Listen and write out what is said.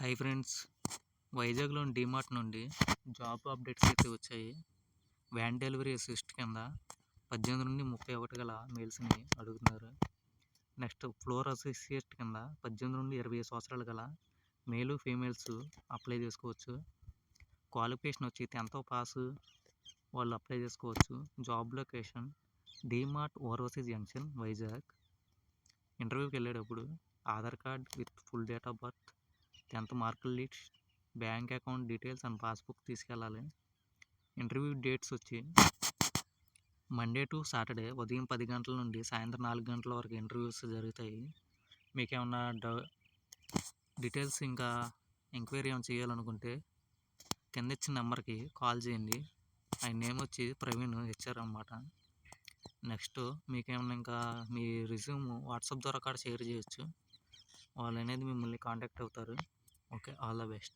Hi friends, వైజాగ్లోని DMart నుండి job updates అయితే వచ్చాయి. వ్యాన్ డెలివరీ అసిస్ట్ కింద 18 నుండి 31 గల మెయిల్స్ని అడుగుతున్నారు. నెక్స్ట్ ఫ్లోర్ అసోసియేట్ కింద 18 నుండి 20 సంవత్సరాలు గల మేలు ఫీమేల్స్ అప్లై చేసుకోవచ్చు. క్వాలిఫికేషన్ వచ్చి 10th పాస్ వాళ్ళు అప్లై చేసుకోవచ్చు. Job location DMart overseas junction Vizag. ఇంటర్వ్యూకి వెళ్ళేటప్పుడు Aadhaar card with full date of birth, 10th మార్కుల list, bank account details and passbook తీసుకెళ్ళాలి. ఇంటర్వ్యూ డేట్స్ వచ్చి మండే టు సాటర్డే ఉదయం 10 గంటల నుండి సాయంత్రం 4 గంటల వరకు ఇంటర్వ్యూస్ జరుగుతాయి. మీకు ఏమన్నా డీటెయిల్స్ ఇంకా ఎంక్వైరీ ఏమైనా చేయాలనుకుంటే కింద ఇచ్చిన నెంబర్కి కాల్ చేయండి. ఆయన నేమ్ వచ్చి ప్రవీణ్ హెచ్ఆర్ అన్నమాట. నెక్స్ట్ మీకేమన్నా ఇంకా మీ రిజ్యూమ్ వాట్సాప్ ద్వారా కూడా షేర్ చేయొచ్చు. వాళ్ళు అనేది మిమ్మల్ని కాంటాక్ట్ అవుతారు. Okay, all the best.